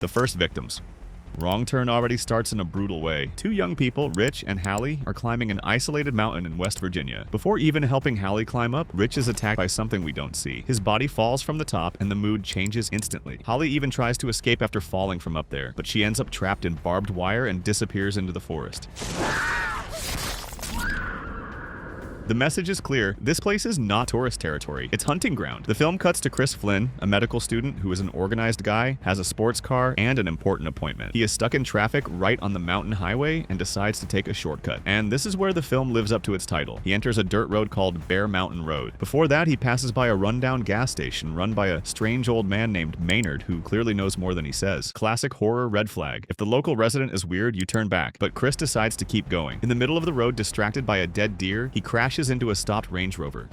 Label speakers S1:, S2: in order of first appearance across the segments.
S1: The first victims. Wrong turn already starts in a brutal way. Two young people, Rich and Hallie, are climbing an isolated mountain in West Virginia. Before even helping Hallie climb up, Rich is attacked by something we don't see. His body falls from the top and the mood changes instantly. Hallie even tries to escape after falling from up there, but she ends up trapped in barbed wire and disappears into the forest. The message is clear, this place is not tourist territory, it's hunting ground. The film cuts to Chris Flynn, a medical student who is an organized guy, has a sports car, and an important appointment. He is stuck in traffic right on the mountain highway and decides to take a shortcut. And this is where the film lives up to its title. He enters a dirt road called Bear Mountain Road. Before that, he passes by a rundown gas station run by a strange old man named Maynard who clearly knows more than he says. Classic horror red flag. If the local resident is weird, you turn back, but Chris decides to keep going. In the middle of the road, distracted by a dead deer, he crashes into a stopped Range Rover.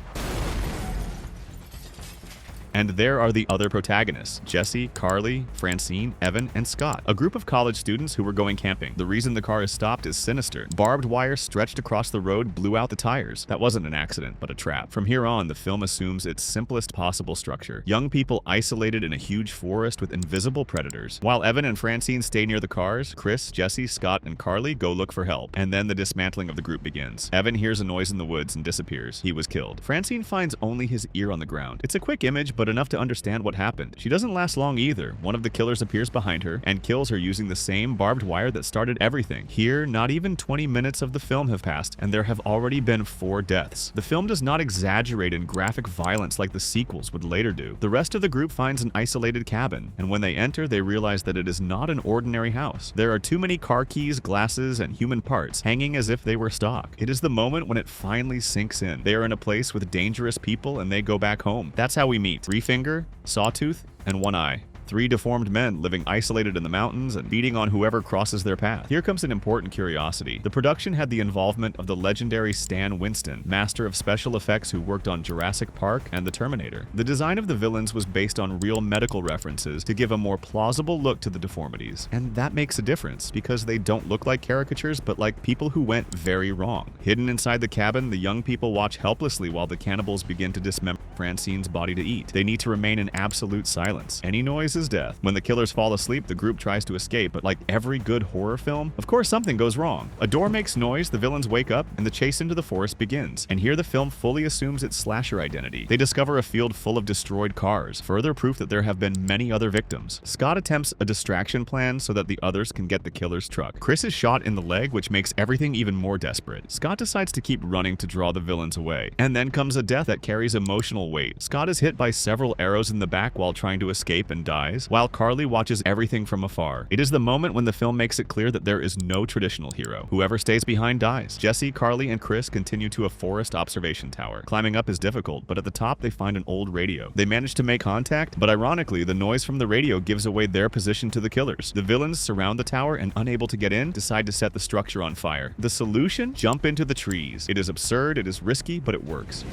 S1: And there are the other protagonists, Jesse, Carly, Francine, Evan, and Scott, a group of college students who were going camping. The reason the car is stopped is sinister. Barbed wire stretched across the road blew out the tires. That wasn't an accident, but a trap. From here on, the film assumes its simplest possible structure. Young people isolated in a huge forest with invisible predators. While Evan and Francine stay near the cars, Chris, Jesse, Scott, and Carly go look for help. And then the dismantling of the group begins. Evan hears a noise in the woods and disappears. He was killed. Francine finds only his ear on the ground. It's a quick image, but enough to understand what happened. She doesn't last long either. One of the killers appears behind her and kills her using the same barbed wire that started everything. Here, not even 20 minutes of the film have passed, and there have already been 4 deaths. The film does not exaggerate in graphic violence like the sequels would later do. The rest of the group finds an isolated cabin, and when they enter, they realize that it is not an ordinary house. There are too many car keys, glasses, and human parts hanging as if they were stock. It is the moment when it finally sinks in. They are in a place with dangerous people, and they go back home. That's how we meet. Three Finger, Sawtooth, and One Eye. 3 deformed men living isolated in the mountains and feeding on whoever crosses their path. Here comes an important curiosity. The production had the involvement of the legendary Stan Winston, master of special effects who worked on Jurassic Park and The Terminator. The design of the villains was based on real medical references to give a more plausible look to the deformities. And that makes a difference, because they don't look like caricatures, but like people who went very wrong. Hidden inside the cabin, the young people watch helplessly while the cannibals begin to dismember Francine's body to eat. They need to remain in absolute silence. Any noise is death. When the killers fall asleep, the group tries to escape, but like every good horror film, of course something goes wrong. A door makes noise, the villains wake up, and the chase into the forest begins. And here the film fully assumes its slasher identity. They discover a field full of destroyed cars, further proof that there have been many other victims. Scott attempts a distraction plan so that the others can get the killer's truck. Chris is shot in the leg, which makes everything even more desperate. Scott decides to keep running to draw the villains away. And then comes a death that carries emotional weight. Scott is hit by several arrows in the back while trying to escape and dies, while Carly watches everything from afar. It is the moment when the film makes it clear that there is no traditional hero. Whoever stays behind dies. Jesse, Carly, and Chris continue to a forest observation tower. Climbing up is difficult, but at the top they find an old radio. They manage to make contact, but ironically, the noise from the radio gives away their position to the killers. The villains surround the tower and, unable to get in, decide to set the structure on fire. The solution? Jump into the trees. It is absurd, it is risky, but it works.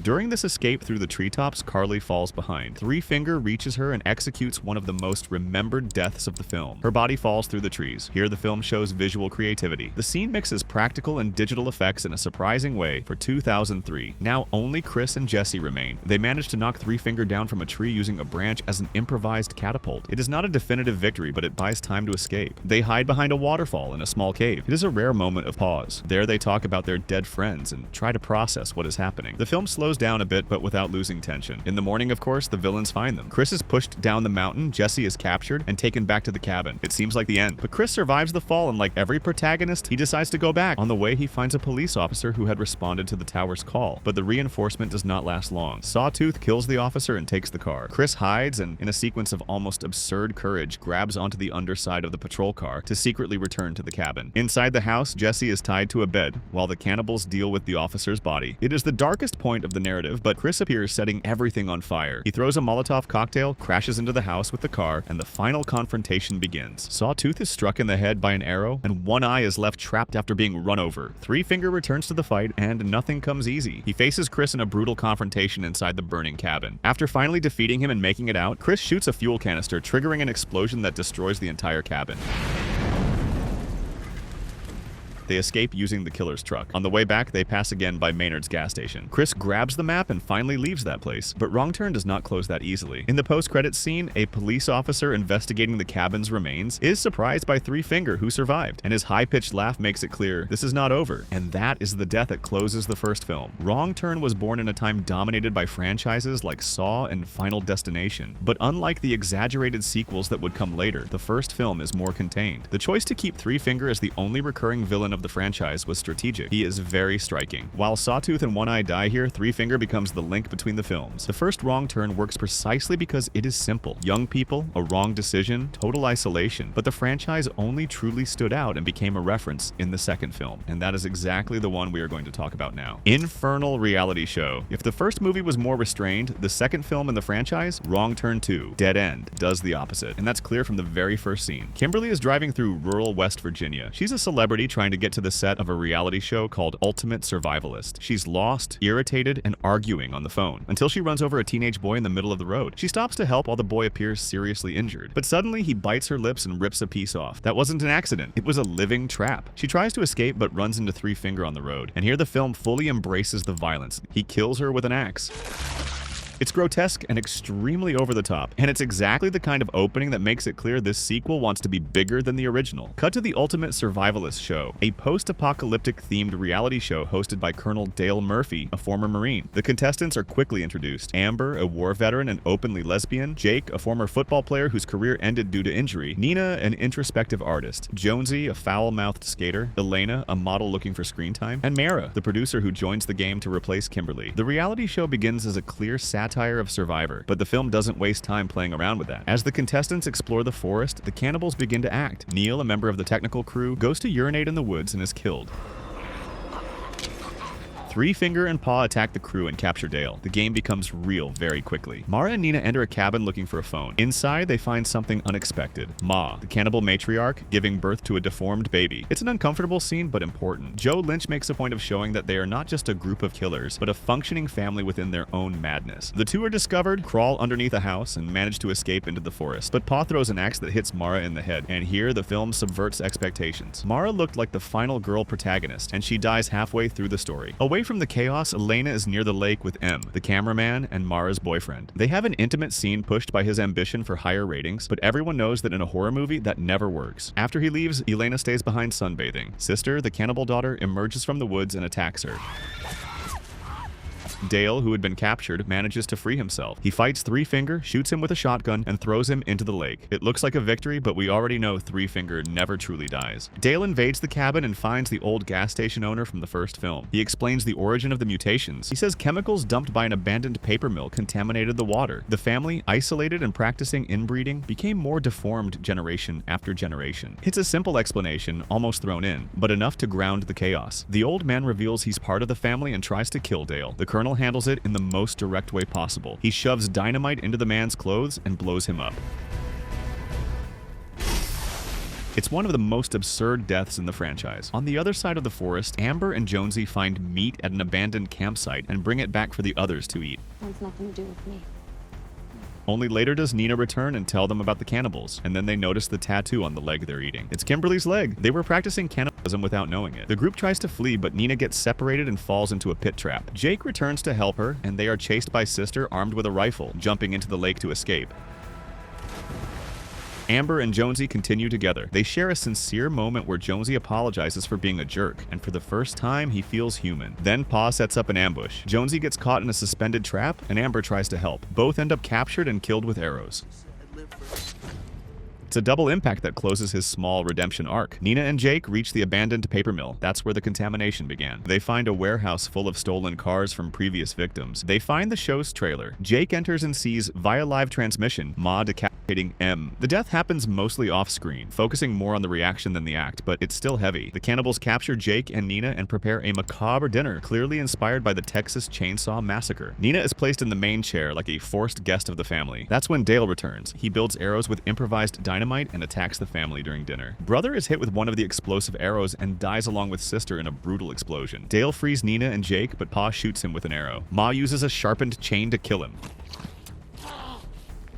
S1: During this escape through the treetops, Carly falls behind. Three Finger reaches her and executes one of the most remembered deaths of the film. Her body falls through the trees. Here the film shows visual creativity. The scene mixes practical and digital effects in a surprising way for 2003. Now only Chris and Jesse remain. They manage to knock Three Finger down from a tree using a branch as an improvised catapult. It is not a definitive victory, but it buys time to escape. They hide behind a waterfall in a small cave. It is a rare moment of pause. There they talk about their dead friends and try to process what is happening. The film slows down a bit, but without losing tension. In the morning, of course, the villains find them. Chris is pushed down the mountain, Jesse is captured, and taken back to the cabin. It seems like the end. But Chris survives the fall, and like every protagonist, he decides to go back. On the way, he finds a police officer who had responded to the tower's call, but the reinforcement does not last long. Sawtooth kills the officer and takes the car. Chris hides and, in a sequence of almost absurd courage, grabs onto the underside of the patrol car to secretly return to the cabin. Inside the house, Jesse is tied to a bed, while the cannibals deal with the officer's body. It is the darkest point of the narrative, but Chris appears setting everything on fire. He throws a Molotov cocktail, crashes into the house with the car, and the final confrontation begins. Sawtooth is struck in the head by an arrow, and One Eye is left trapped after being run over. Three Finger returns to the fight, and nothing comes easy. He faces Chris in a brutal confrontation inside the burning cabin. After finally defeating him and making it out, Chris shoots a fuel canister, triggering an explosion that destroys the entire cabin. They escape using the killer's truck. On the way back, they pass again by Maynard's gas station. Chris grabs the map and finally leaves that place, but Wrong Turn does not close that easily. In the post-credits scene, a police officer investigating the cabin's remains is surprised by Three Finger, who survived, and his high-pitched laugh makes it clear this is not over. And that is the death that closes the first film. Wrong Turn was born in a time dominated by franchises like Saw and Final Destination, but unlike the exaggerated sequels that would come later, the first film is more contained. The choice to keep Three Finger as the only recurring villain of the franchise was strategic. He is very striking. While Sawtooth and One Eye die here, Three Finger becomes the link between the films. The first Wrong Turn works precisely because it is simple. Young people, a wrong decision, total isolation, but the franchise only truly stood out and became a reference in the second film, and that is exactly the one we are going to talk about now. Infernal reality show. If the first movie was more restrained, the second film in the franchise, Wrong Turn 2, Dead End, does the opposite, and that's clear from the very first scene. Kimberly is driving through rural West Virginia. She's a celebrity trying to get to the set of a reality show called Ultimate Survivalist. She's lost, irritated, and arguing on the phone until she runs over a teenage boy in the middle of the road. She stops to help while the boy appears seriously injured, but suddenly he bites her lips and rips a piece off. That wasn't an accident, it was a living trap. She tries to escape but runs into Three Finger on the road, and here the film fully embraces the violence. He kills her with an axe. It's grotesque and extremely over the top, and it's exactly the kind of opening that makes it clear this sequel wants to be bigger than the original. Cut to the Ultimate Survivalist show, a post-apocalyptic themed reality show hosted by Colonel Dale Murphy, a former Marine. The contestants are quickly introduced. Amber, a war veteran and openly lesbian, Jake, a former football player whose career ended due to injury, Nina, an introspective artist, Jonesy, a foul-mouthed skater, Elena, a model looking for screen time, and Mara, the producer who joins the game to replace Kimberly. The reality show begins as a clear satire of Survivor, but the film doesn't waste time playing around with that. As the contestants explore the forest, the cannibals begin to act. Neil, a member of the technical crew, goes to urinate in the woods and is killed. Three Finger and Paw attack the crew and capture Dale. The game becomes real very quickly. Mara and Nina enter a cabin looking for a phone. Inside, they find something unexpected. Ma, the cannibal matriarch, giving birth to a deformed baby. It's an uncomfortable scene, but important. Joe Lynch makes a point of showing that they are not just a group of killers, but a functioning family within their own madness. The two are discovered, crawl underneath a house, and manage to escape into the forest. But Pa throws an axe that hits Mara in the head, and here the film subverts expectations. Mara looked like the final girl protagonist, and she dies halfway through the story. Away from the chaos, Elena is near the lake with M, the cameraman and Mara's boyfriend. They have an intimate scene pushed by his ambition for higher ratings, but everyone knows that in a horror movie that never works. After he leaves, Elena stays behind sunbathing. Sister, the cannibal daughter, emerges from the woods and attacks her. Dale, who had been captured, manages to free himself. He fights Three Finger, shoots him with a shotgun, and throws him into the lake. It looks like a victory, but we already know Three Finger never truly dies. Dale invades the cabin and finds the old gas station owner from the first film. He explains the origin of the mutations. He says chemicals dumped by an abandoned paper mill contaminated the water. The family, isolated and practicing inbreeding, became more deformed generation after generation. It's a simple explanation, almost thrown in, but enough to ground the chaos. The old man reveals he's part of the family and tries to kill Dale. The Colonel handles it in the most direct way possible. He shoves dynamite into the man's clothes and blows him up. It's one of the most absurd deaths in the franchise. On the other side of the forest, Amber and Jonesy find meat at an abandoned campsite and bring it back for the others to eat.
S2: Wants nothing to do with me.
S1: Only later does Nina return and tell them about the cannibals, and then they notice the tattoo on the leg they're eating. It's Kimberly's leg. They were practicing cannibalism without knowing it. The group tries to flee, but Nina gets separated and falls into a pit trap. Jake returns to help her, and they are chased by Sister armed with a rifle, jumping into the lake to escape. Amber and Jonesy continue together. They share a sincere moment where Jonesy apologizes for being a jerk, and for the first time, he feels human. Then Pa sets up an ambush. Jonesy gets caught in a suspended trap, and Amber tries to help. Both end up captured and killed with arrows. It's a double impact that closes his small redemption arc. Nina and Jake reach the abandoned paper mill. That's where the contamination began. They find a warehouse full of stolen cars from previous victims. They find the show's trailer. Jake enters and sees, via live transmission, Ma decapitating M. The death happens mostly off-screen, focusing more on the reaction than the act, but it's still heavy. The cannibals capture Jake and Nina and prepare a macabre dinner, clearly inspired by the Texas Chainsaw Massacre. Nina is placed in the main chair like a forced guest of the family. That's when Dale returns. He builds arrows with improvised dynamite and attacks the family during dinner. Brother is hit with one of the explosive arrows and dies along with Sister in a brutal explosion. Dale frees Nina and Jake, but Pa shoots him with an arrow. Ma uses a sharpened chain to kill him.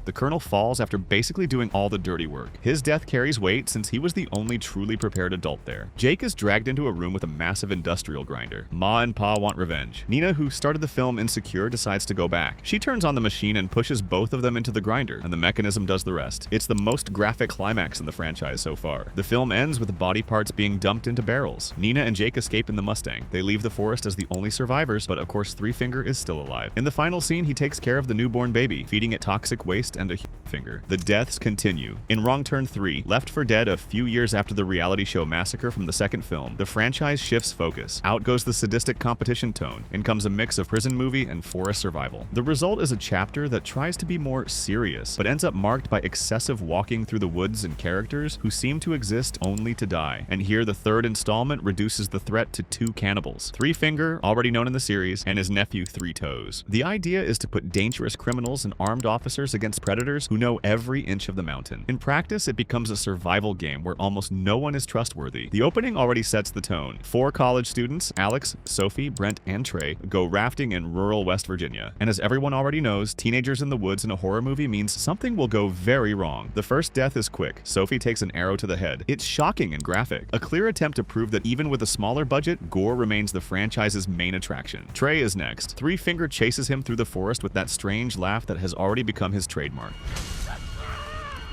S1: The colonel falls after basically doing all the dirty work. His death carries weight since he was the only truly prepared adult there. Jake is dragged into a room with a massive industrial grinder. Ma and Pa want revenge. Nina, who started the film insecure, decides to go back. She turns on the machine and pushes both of them into the grinder, and the mechanism does the rest. It's the most graphic climax in the franchise so far. The film ends with body parts being dumped into barrels. Nina and Jake escape in the Mustang. They leave the forest as the only survivors, but of course Three Finger is still alive. In the final scene, he takes care of the newborn baby, feeding it toxic waste and a finger. The deaths continue. In Wrong Turn 3, left for dead a few years after the reality show massacre from the second film, the franchise shifts focus. Out goes the sadistic competition tone. In comes a mix of prison movie and forest survival. The result is a chapter that tries to be more serious, but ends up marked by excessive walking through the woods and characters who seem to exist only to die. And here the third installment reduces the threat to two cannibals, Three Finger, already known in the series, and his nephew Three Toes. The idea is to put dangerous criminals and armed officers against predators who know every inch of the mountain. In practice, it becomes a survival game where almost no one is trustworthy. The opening already sets the tone. 4 college students, Alex, Sophie, Brent, and Trey, go rafting in rural West Virginia. And as everyone already knows, teenagers in the woods in a horror movie means something will go very wrong. The first death is quick. Sophie takes an arrow to the head. It's shocking and graphic. A clear attempt to prove that even with a smaller budget, gore remains the franchise's main attraction. Trey is next. Three Finger chases him through the forest with that strange laugh that has already become his trademark.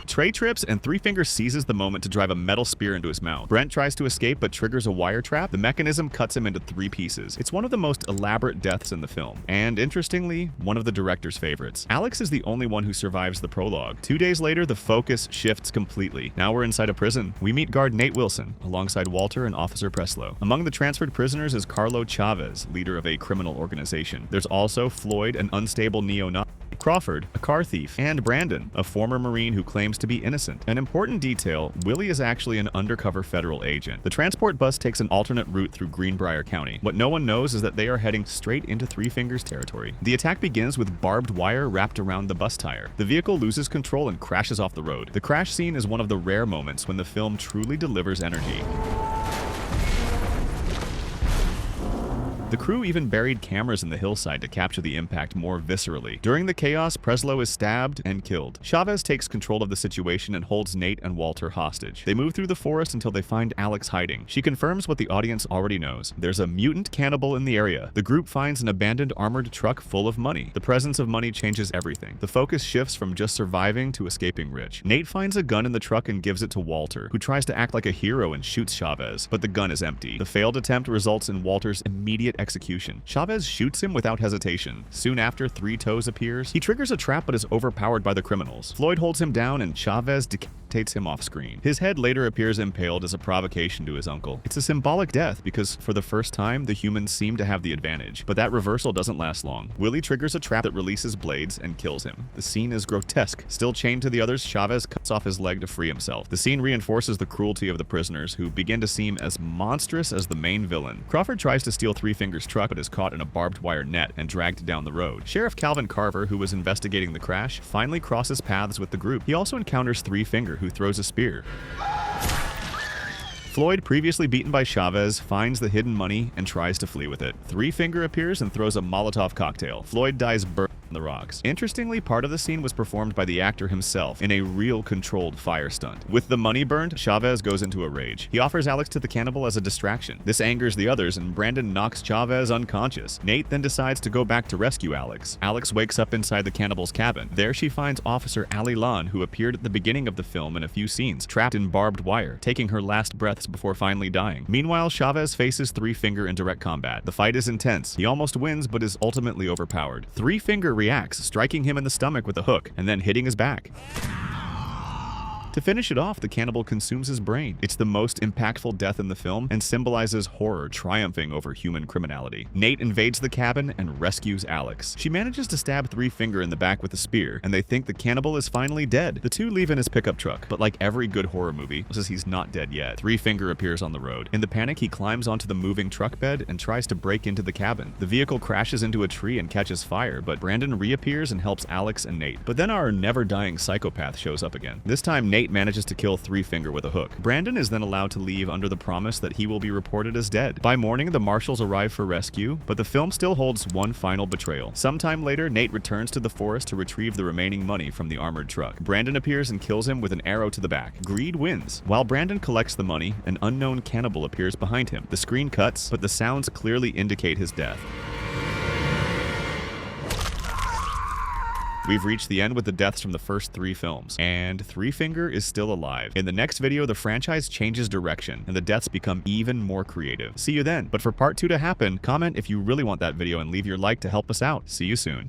S1: Trey trips and Three Finger seizes the moment to drive a metal spear into his mouth. Brent tries to escape but triggers a wire trap. The mechanism cuts him into 3 pieces. It's one of the most elaborate deaths in the film, and interestingly, one of the director's favorites. Alex is the only one who survives the prologue. 2 days later, the focus shifts completely. Now we're inside a prison. We meet guard Nate Wilson, alongside Walter and Officer Preslow. Among the transferred prisoners is Carlo Chavez, leader of a criminal organization. There's also Floyd, an unstable neo-Nazi, Crawford, a car thief, and Brandon, a former Marine who claims to be innocent. An important detail, Willie is actually an undercover federal agent. The transport bus takes an alternate route through Greenbrier County. What no one knows is that they are heading straight into Three Fingers territory. The attack begins with barbed wire wrapped around the bus tire. The vehicle loses control and crashes off the road. The crash scene is one of the rare moments when the film truly delivers energy. The crew even buried cameras in the hillside to capture the impact more viscerally. During the chaos, Preslow is stabbed and killed. Chavez takes control of the situation and holds Nate and Walter hostage. They move through the forest until they find Alex hiding. She confirms what the audience already knows. There's a mutant cannibal in the area. The group finds an abandoned armored truck full of money. The presence of money changes everything. The focus shifts from just surviving to escaping rich. Nate finds a gun in the truck and gives it to Walter, who tries to act like a hero and shoots Chavez, but the gun is empty. The failed attempt results in Walter's immediate execution. Chavez shoots him without hesitation. Soon after, Three Toes appears. He triggers a trap but is overpowered by the criminals. Floyd holds him down and Chavez decapitates him off screen. His head later appears impaled as a provocation to his uncle. It's a symbolic death because for the first time, the humans seem to have the advantage, but that reversal doesn't last long. Willie triggers a trap that releases blades and kills him. The scene is grotesque. Still chained to the others, Chavez cuts off his leg to free himself. The scene reinforces the cruelty of the prisoners, who begin to seem as monstrous as the main villain. Crawford tries to steal Three Fingers' truck but is caught in a barbed wire net and dragged down the road. Sheriff Calvin Carver, who was investigating the crash, finally crosses paths with the group. He also encounters Three Finger, who throws a spear. Floyd, previously beaten by Chavez, finds the hidden money and tries to flee with it. Three Finger appears and throws a Molotov cocktail. Floyd dies burned on the rocks. Interestingly, part of the scene was performed by the actor himself in a real controlled fire stunt. With the money burned, Chavez goes into a rage. He offers Alex to the cannibal as a distraction. This angers the others and Brandon knocks Chavez unconscious. Nate then decides to go back to rescue Alex. Alex wakes up inside the cannibal's cabin. There she finds Officer Ali Lan, who appeared at the beginning of the film in a few scenes, trapped in barbed wire, taking her last breaths before finally dying. Meanwhile, Chavez faces Three Finger in direct combat. The fight is intense. He almost wins, but is ultimately overpowered. Three Finger reacts, striking him in the stomach with a hook, and then hitting his back. To finish it off, the cannibal consumes his brain. It's the most impactful death in the film and symbolizes horror triumphing over human criminality. Nate invades the cabin and rescues Alex. She manages to stab Three Finger in the back with a spear, and they think the cannibal is finally dead. The two leave in his pickup truck, but like every good horror movie, says he's not dead yet. Three Finger appears on the road. In the panic, he climbs onto the moving truck bed and tries to break into the cabin. The vehicle crashes into a tree and catches fire, but Brandon reappears and helps Alex and Nate. But then our never-dying psychopath shows up again. This time, Nate Nate manages to kill Three Finger with a hook. Brandon is then allowed to leave under the promise that he will be reported as dead. By morning, the marshals arrive for rescue, but the film still holds one final betrayal. Sometime later, Nate returns to the forest to retrieve the remaining money from the armored truck. Brandon appears and kills him with an arrow to the back. Greed wins. While Brandon collects the money, an unknown cannibal appears behind him. The screen cuts, but the sounds clearly indicate his death. We've reached the end with the deaths from the first 3 films, and Three Finger is still alive. In the next video, the franchise changes direction, and the deaths become even more creative. See you then. But for part 2 to happen, comment if you really want that video and leave your like to help us out. See you soon.